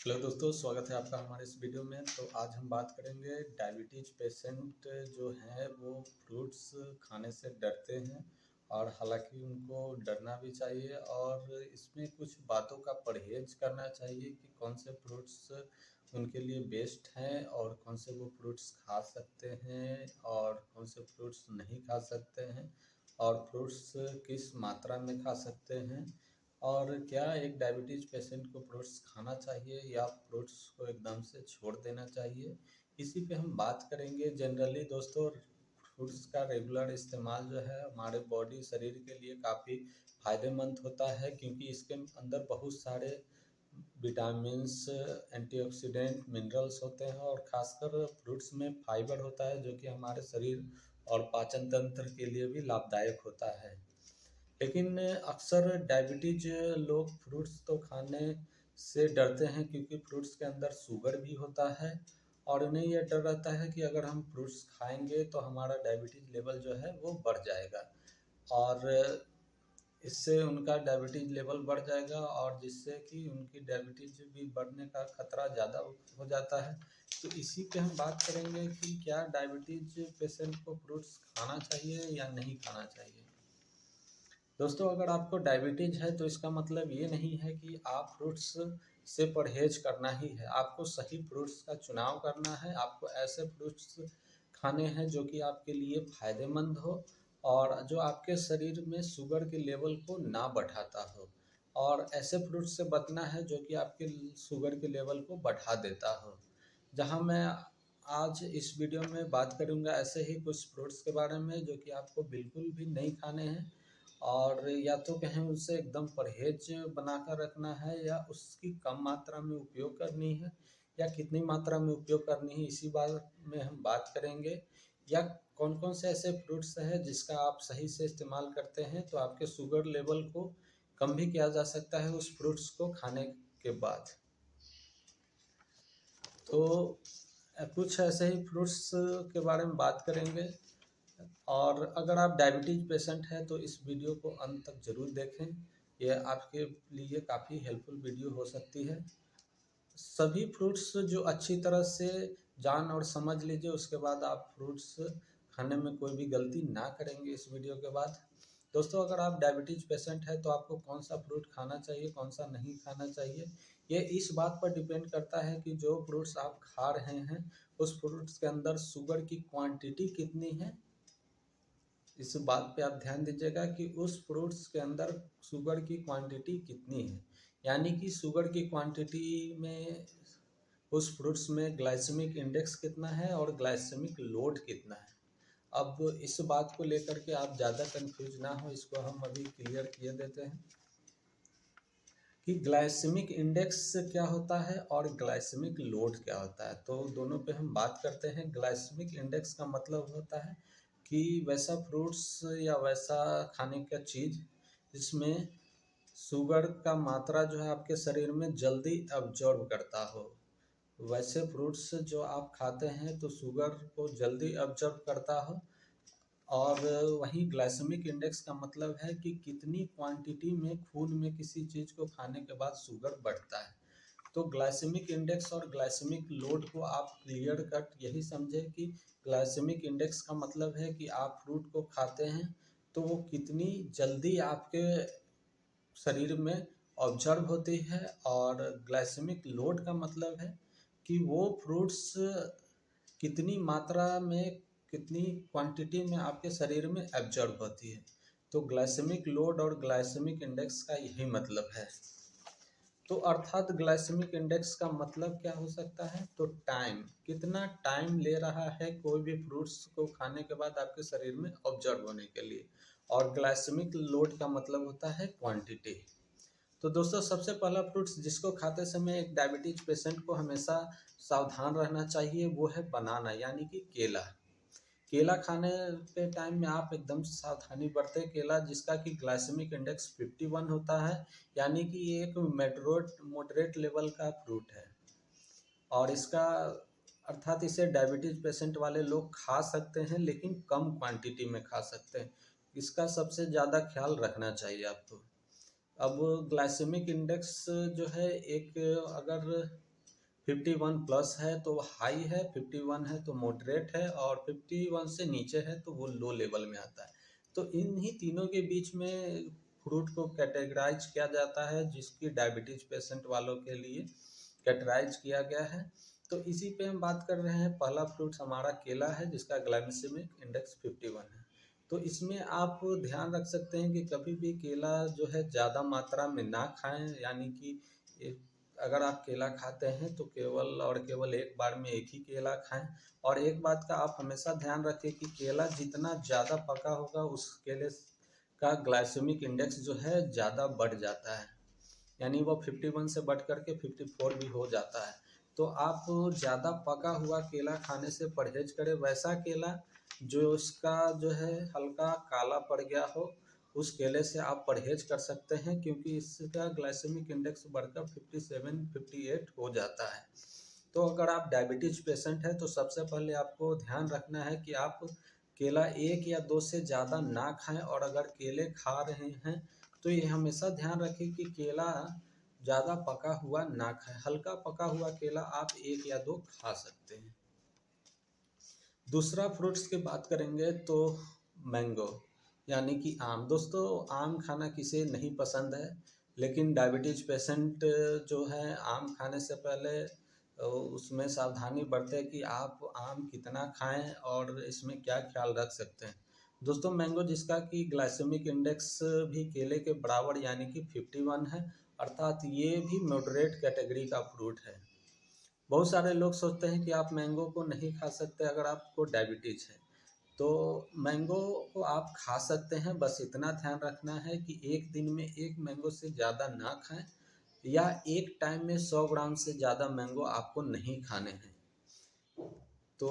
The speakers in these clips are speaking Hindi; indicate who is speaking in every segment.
Speaker 1: हेलो दोस्तों, स्वागत है आपका हमारे इस वीडियो में। तो आज हम बात करेंगे डायबिटीज पेशेंट जो हैं वो फ्रूट्स खाने से डरते हैं और हालांकि उनको डरना भी चाहिए और इसमें कुछ बातों का परहेज करना चाहिए कि कौन से फ्रूट्स उनके लिए बेस्ट हैं और कौन से वो फ्रूट्स खा सकते हैं और कौन से फ्रूट्स नहीं खा सकते हैं और फ्रूट्स किस मात्रा में खा सकते हैं और क्या एक डायबिटीज पेशेंट को फ्रूट्स खाना चाहिए या फ्रूट्स को एकदम से छोड़ देना चाहिए, इसी पे हम बात करेंगे। जनरली दोस्तों, फ्रूट्स का रेगुलर इस्तेमाल जो है हमारे बॉडी शरीर के लिए काफ़ी फ़ायदेमंद होता है, क्योंकि इसके अंदर बहुत सारे विटामिन्स, एंटीऑक्सीडेंट, मिनरल्स होते हैं और ख़ासकर फ्रूट्स में फाइबर होता है जो कि हमारे शरीर और पाचन तंत्र के लिए भी लाभदायक होता है। लेकिन अक्सर डायबिटीज लोग फ्रूट्स तो खाने से डरते हैं क्योंकि फ्रूट्स के अंदर शुगर भी होता है और उन्हें यह डर रहता है कि अगर हम फ्रूट्स खाएंगे तो हमारा डायबिटीज लेवल जो है वो बढ़ जाएगा और इससे उनका डायबिटीज लेवल बढ़ जाएगा और जिससे कि उनकी डायबिटीज भी बढ़ने का खतरा ज़्यादा हो जाता है। तो इसी पे हम बात करेंगे कि क्या डायबिटीज पेशेंट को फ्रूट्स खाना चाहिए या नहीं खाना चाहिए। दोस्तों, अगर आपको डायबिटीज है तो इसका मतलब ये नहीं है कि आप फ्रूट्स से परहेज करना ही है। आपको सही फ्रूट्स का चुनाव करना है। आपको ऐसे फ्रूट्स खाने हैं जो कि आपके लिए फ़ायदेमंद हो और जो आपके शरीर में शुगर के लेवल को ना बढ़ाता हो, और ऐसे फ्रूट्स से बचना है जो कि आपके शुगर के लेवल को बढ़ा देता हो। जहाँ मैं आज इस वीडियो में बात करूँगा ऐसे ही कुछ फ्रूट्स के बारे में जो कि आपको बिल्कुल भी नहीं खाने हैं और या तो कहें उससे एकदम परहेज बनाकर रखना है या उसकी कम मात्रा में उपयोग करनी है या कितनी मात्रा में उपयोग करनी है, इसी बारे में हम बात करेंगे। या कौन कौन से ऐसे फ्रूट्स हैं जिसका आप सही से इस्तेमाल करते हैं तो आपके शुगर लेवल को कम भी किया जा सकता है उस फ्रूट्स को खाने के बाद। तो कुछ ऐसे ही फ्रूट्स के बारे में बात करेंगे और अगर आप डायबिटीज पेशेंट हैं तो इस वीडियो को अंत तक ज़रूर देखें। यह आपके लिए काफ़ी हेल्पफुल वीडियो हो सकती है। सभी फ्रूट्स जो अच्छी तरह से जान और समझ लीजिए, उसके बाद आप फ्रूट्स खाने में कोई भी गलती ना करेंगे इस वीडियो के बाद। दोस्तों, अगर आप डायबिटीज पेशेंट है तो आपको कौन सा फ्रूट खाना चाहिए, कौन सा नहीं खाना चाहिए, ये इस बात पर डिपेंड करता है कि जो फ्रूट्स आप खा रहे हैं उस फ्रूट्स के अंदर शुगर की क्वांटिटी कितनी है। इस बात पे आप ध्यान दीजिएगा कि उस फ्रूट्स के अंदर शुगर की क्वांटिटी कितनी है, यानी कि शुगर की क्वांटिटी में उस फ्रूट्स में ग्लाइसेमिक इंडेक्स कितना है और ग्लाइसेमिक लोड कितना है। अब इस बात को लेकर के आप ज़्यादा कंफ्यूज ना हो, इसको हम अभी क्लियर किए देते हैं कि ग्लाइसेमिक इंडेक्स क्या होता है और ग्लाइसेमिक लोड क्या होता है। तो दोनों पे हम बात करते हैं। ग्लाइसेमिक इंडेक्स का मतलब होता है कि वैसा फ्रूट्स या वैसा खाने का चीज़ जिसमें शुगर का मात्रा जो है आपके शरीर में जल्दी अब्जॉर्ब करता हो। वैसे फ्रूट्स जो आप खाते हैं तो शुगर को जल्दी अब्जॉर्ब करता हो। और वहीं ग्लाइसेमिक इंडेक्स का मतलब है कि कितनी क्वांटिटी में खून में किसी चीज़ को खाने के बाद शुगर बढ़ता है। तो ग्लाइसेमिक इंडेक्स और ग्लाइसेमिक लोड को आप क्लियर कट यही समझें कि ग्लाइसेमिक इंडेक्स का मतलब है कि आप फ्रूट को खाते हैं तो वो कितनी जल्दी आपके शरीर में ऑब्जर्व होती है, और ग्लाइसेमिक लोड का मतलब है कि वो फ्रूट्स कितनी मात्रा में, कितनी क्वांटिटी में आपके शरीर में एब्जॉर्ब होती है। तो ग्लाइसेमिक लोड और ग्लाइसेमिक इंडेक्स का यही मतलब है। तो अर्थात ग्लाइसेमिक इंडेक्स का मतलब क्या हो सकता है, तो टाइम, कितना टाइम ले रहा है कोई भी फ्रूट्स को खाने के बाद आपके शरीर में ऑब्जर्व होने के लिए, और ग्लाइसेमिक लोड का मतलब होता है क्वांटिटी। तो दोस्तों, सबसे पहला फ्रूट्स जिसको खाते समय एक डायबिटीज पेशेंट को हमेशा सावधान रहना चाहिए वो है बनाना, यानी कि केला। केला खाने के टाइम में आप एकदम सावधानी बरतें। केला जिसका कि ग्लाइसेमिक इंडेक्स 51 होता है, यानी कि ये एक मॉडरेट लेवल का फ्रूट है और इसका अर्थात इसे डायबिटीज पेशेंट वाले लोग खा सकते हैं लेकिन कम क्वांटिटी में खा सकते हैं। इसका सबसे ज़्यादा ख्याल रखना चाहिए आपको। अब ग्लाइसेमिक इंडेक्स जो है एक, अगर 51 प्लस है तो हाई है, 51 है तो मॉडरेट है, और 51 से नीचे है तो वो लो लेवल में आता है। तो इन्हीं तीनों के बीच में फ्रूट को कैटेगराइज किया जाता है, जिसकी डायबिटीज पेशेंट वालों के लिए कैटेगराइज किया गया है। तो इसी पे हम बात कर रहे हैं। पहला फ्रूट हमारा केला है, जिसका ग्लाइसेमिक इंडेक्स 51 है। तो इसमें आप ध्यान रख सकते हैं कि कभी भी केला जो है ज़्यादा मात्रा में ना खाएं, यानी कि अगर आप केला खाते हैं तो केवल और केवल एक बार में एक ही केला खाएं। और एक बात का आप हमेशा ध्यान रखें कि केला जितना ज़्यादा पका होगा उस केले का ग्लाइसेमिक इंडेक्स जो है ज़्यादा बढ़ जाता है, यानी वो 51 से बढ़ करके 54 भी हो जाता है। तो आप ज़्यादा पका हुआ केला खाने से परहेज करें। वैसा केला जो उसका जो है हल्का काला पड़ गया हो, उस केले से आप परहेज कर सकते हैं, क्योंकि इसका ग्लाइसेमिक इंडेक्स बढ़कर 57 58 हो जाता है। तो अगर आप डायबिटीज पेशेंट हैं तो सबसे पहले आपको ध्यान रखना है कि आप केला एक या दो से ज़्यादा ना खाएं, और अगर केले खा रहे हैं तो ये हमेशा ध्यान रखें कि केला ज़्यादा पका हुआ ना खाएं। हल्का पका हुआ केला आप एक या दो खा सकते हैं। दूसरा फ्रूट्स की बात करेंगे तो मैंगो, यानी कि आम। दोस्तों, आम खाना किसे नहीं पसंद है, लेकिन डायबिटीज पेशेंट जो है आम खाने से पहले उसमें सावधानी बरतें कि आप आम कितना खाएं और इसमें क्या ख्याल रख सकते हैं। दोस्तों, मैंगो जिसका कि ग्लाइसेमिक इंडेक्स भी केले के बराबर यानी कि 51 है, अर्थात ये भी मॉडरेट कैटेगरी का फ्रूट है। बहुत सारे लोग सोचते हैं कि आप मैंगो को नहीं खा सकते अगर आपको डायबिटीज है। तो मैंगो को आप खा सकते हैं, बस इतना ध्यान रखना है कि एक दिन में एक मैंगो से ज़्यादा ना खाएं, या एक टाइम में 100 ग्राम से ज़्यादा मैंगो आपको नहीं खाने हैं। तो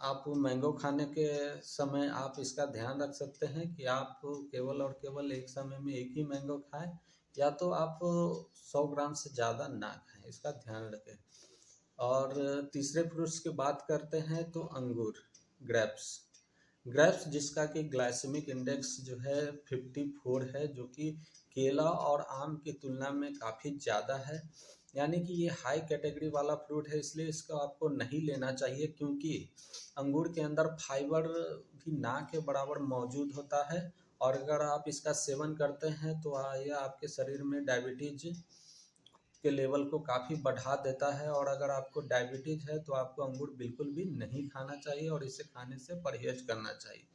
Speaker 1: आप मैंगो खाने के समय आप इसका ध्यान रख सकते हैं कि आप केवल और केवल एक समय में एक ही मैंगो खाएं, या तो आप 100 ग्राम से ज़्यादा ना खाएं, इसका ध्यान रखें। और तीसरे फ्रूट्स की बात करते हैं तो अंगूर, ग्रेप्स। ग्रेप्स जिसका कि ग्लाइसेमिक इंडेक्स जो है 54 है, जो कि केला और आम की तुलना में काफ़ी ज़्यादा है, यानी कि ये हाई कैटेगरी वाला फ्रूट है, इसलिए इसको आपको नहीं लेना चाहिए, क्योंकि अंगूर के अंदर फाइबर भी ना के बराबर मौजूद होता है। और अगर आप इसका सेवन करते हैं तो यह आपके शरीर में डायबिटीज के लेवल को काफ़ी बढ़ा देता है, और अगर आपको डायबिटीज है तो आपको अंगूर बिल्कुल भी नहीं खाना चाहिए और इसे खाने से परहेज करना चाहिए।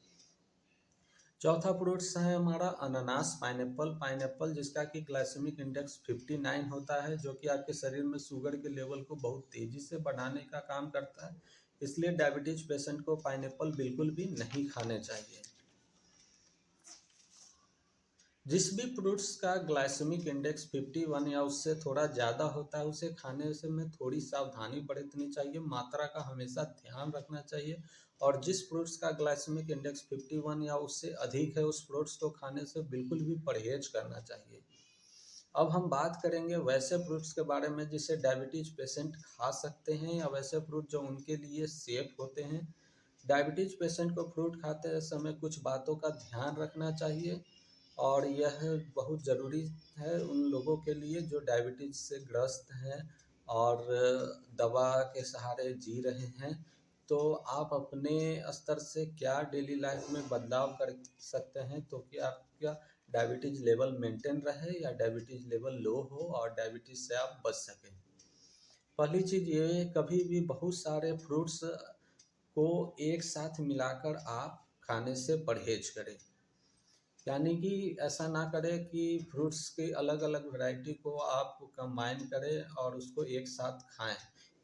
Speaker 1: चौथा फ्रूट्स है हमारा अनानास, पाइनएप्पल जिसका कि ग्लाइसेमिक इंडेक्स 59 होता है, जो कि आपके शरीर में शुगर के लेवल को बहुत तेज़ी से बढ़ाने का काम करता है। इसलिए डायबिटीज पेशेंट को पाइनएप्पल बिल्कुल भी नहीं खाने चाहिए। जिस भी फ्रूट्स का ग्लाइसेमिक इंडेक्स 51 या उससे थोड़ा ज़्यादा होता है, उसे खाने से में थोड़ी सावधानी बरतनी चाहिए, मात्रा का हमेशा ध्यान रखना चाहिए। और जिस फ्रूट्स का ग्लाइसेमिक इंडेक्स 51 या उससे अधिक है, उस फ्रूट्स को खाने से बिल्कुल भी परहेज करना चाहिए। अब हम बात करेंगे वैसे फ्रूट्स के बारे में जिसे डायबिटीज पेशेंट खा सकते हैं, या वैसे फ्रूट जो उनके लिए सेफ होते हैं। डायबिटीज पेशेंट को फ्रूट खाते समय कुछ बातों का ध्यान रखना चाहिए, और यह बहुत ज़रूरी है उन लोगों के लिए जो डायबिटीज से ग्रस्त हैं और दवा के सहारे जी रहे हैं। तो आप अपने स्तर से क्या डेली लाइफ में बदलाव कर सकते हैं, तो कि आपका डायबिटीज लेवल मेंटेन रहे या डायबिटीज लेवल लो हो और डायबिटीज से आप बच सकें। पहली चीज़ ये, कभी भी बहुत सारे फ्रूट्स को एक साथ मिलाकर आप खाने से परहेज करें, यानी कि ऐसा ना करें कि फ्रूट्स की अलग अलग वैरायटी को आप कंबाइन करें और उसको एक साथ खाएं।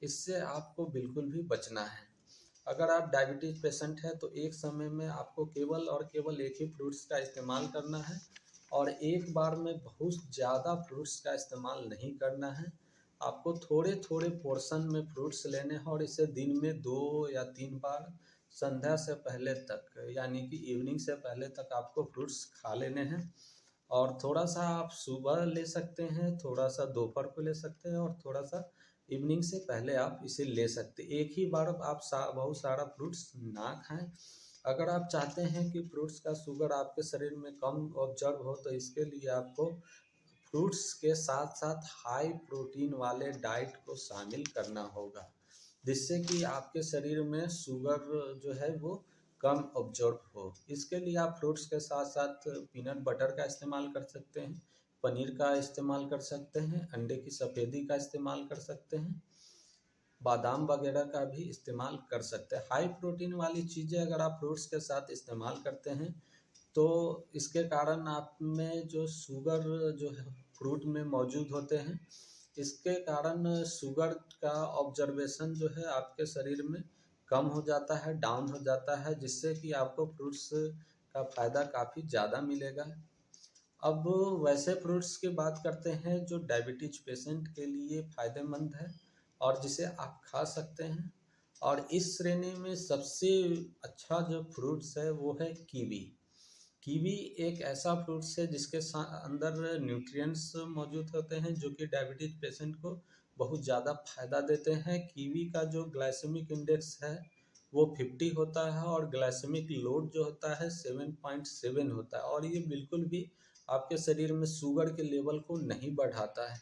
Speaker 1: इससे आपको बिल्कुल भी बचना है। अगर आप डायबिटीज पेशेंट हैं तो एक समय में आपको केवल और केवल एक ही फ्रूट्स का इस्तेमाल करना है, और एक बार में बहुत ज़्यादा फ्रूट्स का इस्तेमाल नहीं करना है। आपको थोड़े थोड़े पोर्शन में फ्रूट्स लेने हैं, और इसे दिन में 2 या 3 बार संध्या से पहले तक, यानी कि इवनिंग से पहले तक आपको फ्रूट्स खा लेने हैं। और थोड़ा सा आप सुबह ले सकते हैं, थोड़ा सा दोपहर को ले सकते हैं, और थोड़ा सा इवनिंग से पहले आप इसे ले सकते हैं। एक ही बार आप बहुत सारा फ्रूट्स ना खाएं। अगर आप चाहते हैं कि फ्रूट्स का शुगर आपके शरीर में कम ऑब्जर्व हो, तो इसके लिए आपको फ्रूट्स के साथ साथ हाई प्रोटीन वाले डाइट को शामिल करना होगा, जिससे कि आपके शरीर में शुगर जो है वो कम ऑब्जॉर्ब हो। इसके लिए आप फ्रूट्स के साथ साथ पीनट बटर का इस्तेमाल कर सकते हैं, पनीर का इस्तेमाल कर सकते हैं, अंडे की सफ़ेदी का इस्तेमाल कर सकते हैं, बादाम वगैरह का भी इस्तेमाल कर सकते हैं। हाई प्रोटीन वाली चीज़ें अगर आप फ्रूट्स के साथ इस्तेमाल करते हैं तो इसके कारण आप में जो शुगर जो है फ्रूट में मौजूद होते हैं, इसके कारण शुगर का ऑब्जर्वेशन जो है आपके शरीर में कम हो जाता है, डाउन हो जाता है, जिससे कि आपको फ्रूट्स का फ़ायदा काफ़ी ज़्यादा मिलेगा। अब वैसे फ्रूट्स की बात करते हैं जो डायबिटीज पेशेंट के लिए फ़ायदेमंद है और जिसे आप खा सकते हैं। और इस श्रेणी में सबसे अच्छा जो फ्रूट्स है वो है कीवी। कीवी एक ऐसा फ्रूट्स है जिसके अंदर न्यूट्रिएंट्स मौजूद होते हैं जो कि डायबिटीज पेशेंट को बहुत ज़्यादा फायदा देते हैं। कीवी का जो ग्लाइसेमिक इंडेक्स है वो 50 होता है और ग्लाइसेमिक लोड जो होता है 7.7 होता है, और ये बिल्कुल भी आपके शरीर में शुगर के लेवल को नहीं बढ़ाता है।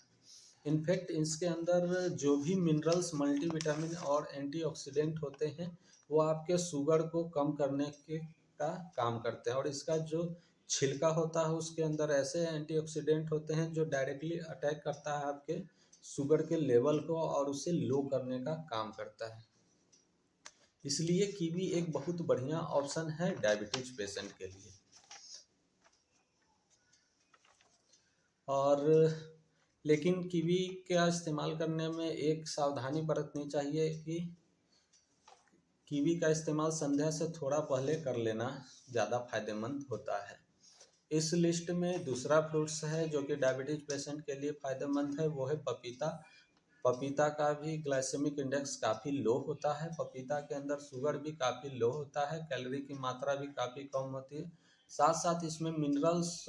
Speaker 1: इनफैक्ट इसके अंदर जो भी मिनरल्स, मल्टीविटामिन और एंटीऑक्सीडेंट होते हैं वो आपके शुगर को कम करने के का काम करते हैं। और इसका जो छिलका होता है उसके अंदर ऐसे एंटीऑक्सीडेंट होते हैं जो डायरेक्टली अटैक करता है आपके शुगर के लेवल को और उसे लो करने का काम करता है। इसलिए कीवी एक बहुत बढ़िया ऑप्शन है डायबिटीज पेशेंट के लिए। और लेकिन कीवी का इस्तेमाल करने में एक सावधानी बरतनी चाहिए कि कीवी का इस्तेमाल संध्या से थोड़ा पहले कर लेना ज़्यादा फायदेमंद होता है। इस लिस्ट में दूसरा फ्रूट्स है जो कि डायबिटीज पेशेंट के लिए फ़ायदेमंद है, वो है पपीता। पपीता का भी ग्लाइसेमिक इंडेक्स काफ़ी लो होता है, पपीता के अंदर शुगर भी काफ़ी लो होता है, कैलोरी की मात्रा भी काफ़ी कम होती है, साथ साथ इसमें मिनरल्स,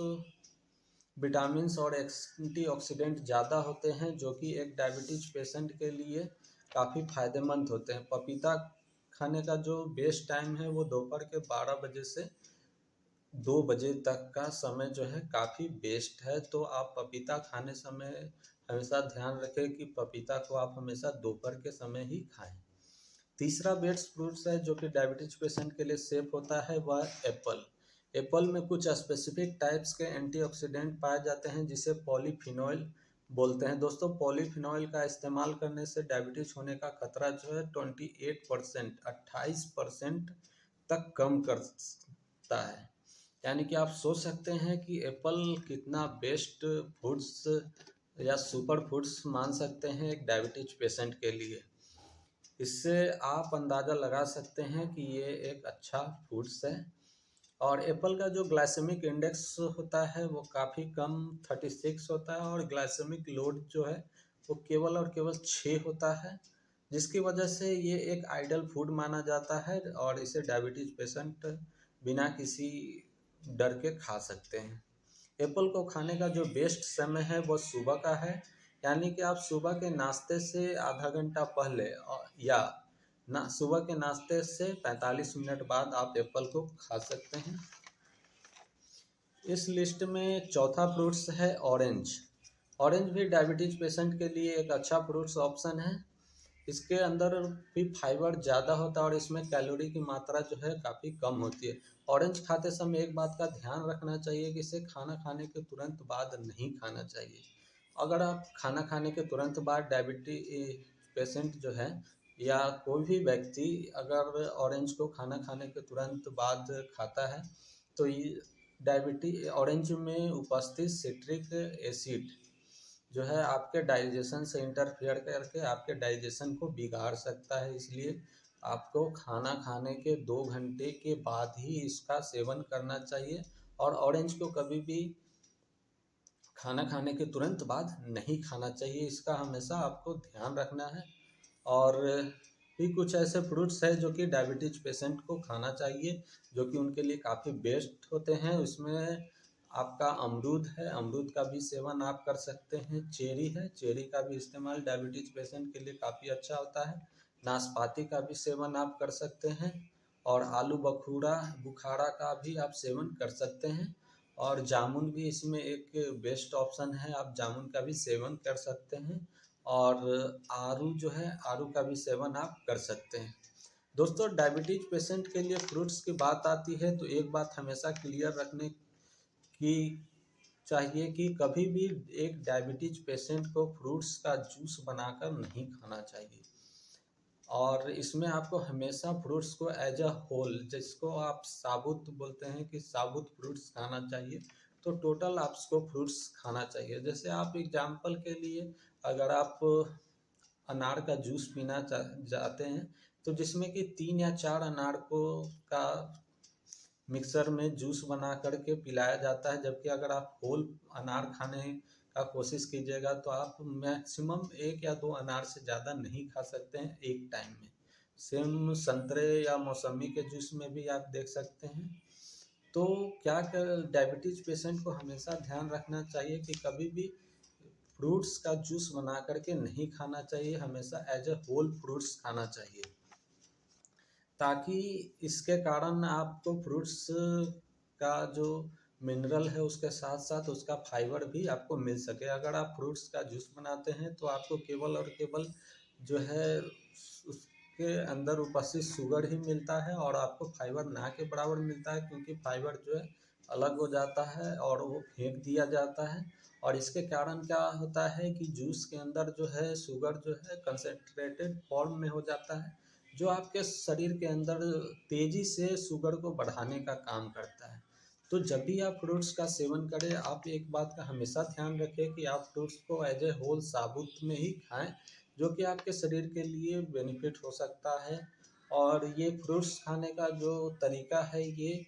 Speaker 1: विटामिन्स और एंटीऑक्सीडेंट ज़्यादा होते हैं जो कि एक डायबिटीज पेशेंट के लिए काफ़ी फायदेमंद होते हैं। पपीता खाने का जो बेस्ट टाइम है वो दोपहर के 12 बजे से 2 बजे तक का समय जो है काफ़ी बेस्ट है। तो आप पपीता खाने समय हमेशा ध्यान रखें कि पपीता को आप हमेशा दोपहर के समय ही खाएं। तीसरा बेस्ट फ्रूट्स है जो कि डायबिटीज पेशेंट के लिए सेफ होता है वह एप्पल। एप्पल में कुछ स्पेसिफिक टाइप्स के एंटीऑक्सीडेंट पाए जाते हैं जिसे पॉलीफिनोल बोलते हैं। दोस्तों, पॉलीफिनोल का इस्तेमाल करने से डायबिटीज होने का खतरा जो है 28% तक कम कर सकता है। यानी कि आप सोच सकते हैं कि एप्पल कितना बेस्ट फूड्स या सुपर फूड्स मान सकते हैं एक डायबिटीज पेशेंट के लिए। इससे आप अंदाज़ा लगा सकते हैं कि ये एक अच्छा फूड्स है। और एप्पल का जो ग्लाइसेमिक इंडेक्स होता है वो काफ़ी कम 36 होता है और ग्लाइसेमिक लोड जो है वो केवल और केवल 6 होता है, जिसकी वजह से ये एक आइडल फूड माना जाता है और इसे डायबिटीज पेशेंट बिना किसी डर के खा सकते हैं। एप्पल को खाने का जो बेस्ट समय है वो सुबह का है, यानी कि आप सुबह के नाश्ते से आधा घंटा पहले या ना सुबह के नाश्ते से 45 मिनट बाद आप एप्पल को खा सकते हैं। इस लिस्ट में चौथा फ्रूट्स है ऑरेंज। ऑरेंज भी डायबिटीज पेशेंट के लिए एक अच्छा फ्रूट्स ऑप्शन है। इसके अंदर भी फाइबर ज़्यादा होता है और इसमें कैलोरी की मात्रा जो है काफ़ी कम होती है। ऑरेंज खाते समय एक बात का ध्यान रखना चाहिए कि इसे खाना खाने के तुरंत बाद नहीं खाना चाहिए। अगर आप खाना खाने के तुरंत बाद डायबिटीज पेशेंट जो है या कोई भी व्यक्ति अगर ऑरेंज को खाना खाने के तुरंत बाद खाता है तो ये ऑरेंज में उपस्थित सिट्रिक एसिड जो है आपके डाइजेशन से इंटरफेयर करके आपके डाइजेशन को बिगाड़ सकता है। इसलिए आपको खाना खाने के 2 घंटे के बाद ही इसका सेवन करना चाहिए और ऑरेंज को कभी भी खाना खाने के तुरंत बाद नहीं खाना चाहिए, इसका हमेशा आपको ध्यान रखना है। और भी कुछ ऐसे फ्रूट्स हैं जो कि डायबिटीज पेशेंट को खाना चाहिए जो कि उनके लिए काफ़ी बेस्ट होते हैं। उसमें आपका अमरूद है, अमरूद का भी सेवन आप कर सकते हैं। चेरी है, चेरी का भी इस्तेमाल डायबिटीज पेशेंट के लिए काफ़ी अच्छा होता है। नाशपाती का भी सेवन आप कर सकते हैं और आलू बुखारा का भी आप सेवन कर सकते हैं। और जामुन भी इसमें एक बेस्ट ऑप्शन है, आप जामुन का भी सेवन कर सकते हैं। और आड़ू जो है, आड़ू का भी सेवन आप कर सकते हैं। दोस्तों, डायबिटीज पेशेंट के लिए फ्रूट्स की बात आती है तो एक बात हमेशा क्लियर रखने की चाहिए कि कभी भी एक डायबिटीज पेशेंट को फ्रूट्स का जूस बनाकर नहीं खाना चाहिए। और इसमें आपको हमेशा फ्रूट्स को एज अ होल, जिसको आप साबुत बोलते हैं कि साबुत फ्रूट्स खाना चाहिए, तो टोटल आपको फ्रूट्स खाना चाहिए। जैसे आप एग्जांपल के लिए अगर आप अनार का जूस पीना चाहते हैं तो जिसमें कि 3 या 4 अनार को का मिक्सर में जूस बना करके पिलाया जाता है, जबकि अगर आप होल अनार खाने का कोशिश कीजिएगा तो आप मैक्सिमम 1 या 2 अनार से ज़्यादा नहीं खा सकते हैं एक टाइम में। सेम संतरे या मौसमी के जूस में भी आप देख सकते हैं। तो क्या कर डायबिटीज पेशेंट को हमेशा ध्यान रखना चाहिए कि कभी भी फ्रूट्स का जूस बना करके नहीं खाना चाहिए, हमेशा एज ए होल फ्रूट्स खाना चाहिए, ताकि इसके कारण आपको फ्रूट्स का जो मिनरल है उसके साथ साथ उसका फाइबर भी आपको मिल सके। अगर आप फ्रूट्स का जूस बनाते हैं तो आपको केवल और केवल जो है उसके अंदर उपस्थित शुगर ही मिलता है और आपको फाइबर ना के बराबर मिलता है, क्योंकि फाइबर जो है अलग हो जाता है और वो फेंक दिया जाता है। और इसके कारण क्या होता है कि जूस के अंदर जो है शुगर जो है कंसनट्रेटेड फॉर्म में हो जाता है, जो आपके शरीर के अंदर तेजी से शुगर को बढ़ाने का काम करता है। तो जब भी आप फ्रूट्स का सेवन करें, आप एक बात का हमेशा ध्यान रखें कि आप फ्रूट्स को एज ए होल साबुत में ही खाएं, जो कि आपके शरीर के लिए बेनिफिट हो सकता है। और ये फ्रूट्स खाने का जो तरीका है, ये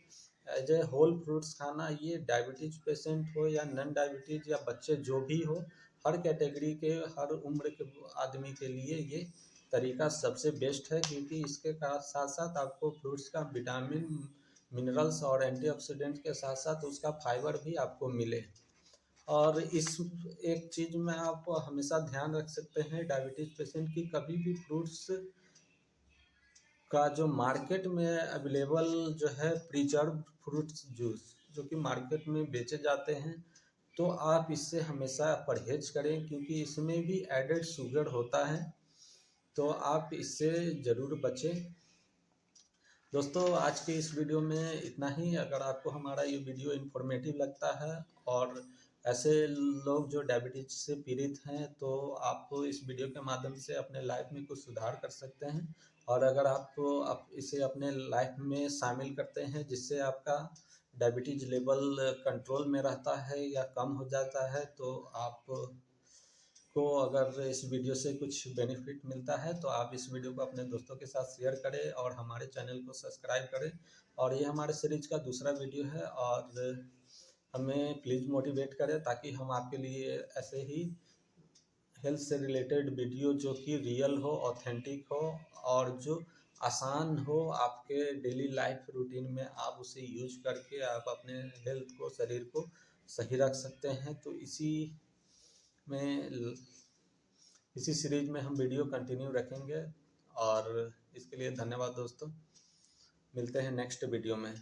Speaker 1: एज ए होल फ्रूट्स खाना, ये डायबिटीज पेशेंट हो या नॉन डायबिटीज या बच्चे जो भी हो, हर कैटेगरी के, हर उम्र के आदमी के लिए ये तरीका सबसे बेस्ट है, क्योंकि इसके साथ साथ आपको फ्रूट्स का विटामिन, मिनरल्स और एंटीऑक्सीडेंट के साथ साथ उसका फाइबर भी आपको मिले। और इस एक चीज़ में आप हमेशा ध्यान रख सकते हैं डायबिटीज पेशेंट की, कभी भी फ्रूट्स का जो मार्केट में अवेलेबल जो है प्रिजर्व फ्रूट्स जूस जो कि मार्केट में बेचे जाते हैं, तो आप इससे हमेशा परहेज करें, क्योंकि इसमें भी एडेड शुगर होता है, तो आप इससे ज़रूर बचें। दोस्तों, आज की इस वीडियो में इतना ही। अगर आपको हमारा ये वीडियो इन्फॉर्मेटिव लगता है और ऐसे लोग जो डायबिटीज से पीड़ित हैं, तो आप इस वीडियो के माध्यम से अपने लाइफ में कुछ सुधार कर सकते हैं। और अगर आप इसे अपने लाइफ में शामिल करते हैं, जिससे आपका डायबिटीज लेवल कंट्रोल में रहता है या कम हो जाता है, तो आप को अगर इस वीडियो से कुछ बेनिफिट मिलता है तो आप इस वीडियो को अपने दोस्तों के साथ शेयर करें और हमारे चैनल को सब्सक्राइब करें। और ये हमारे सीरीज का दूसरा वीडियो है, और हमें प्लीज़ मोटिवेट करें ताकि हम आपके लिए ऐसे ही हेल्थ से रिलेटेड वीडियो जो कि रियल हो, ऑथेंटिक हो और जो आसान हो, आपके डेली लाइफ रूटीन में आप उसे यूज करके आप अपने हेल्थ को, शरीर को सही रख सकते हैं। तो में इसी सीरीज में हम वीडियो कंटिन्यू रखेंगे, और इसके लिए धन्यवाद दोस्तों। मिलते हैं नेक्स्ट वीडियो में।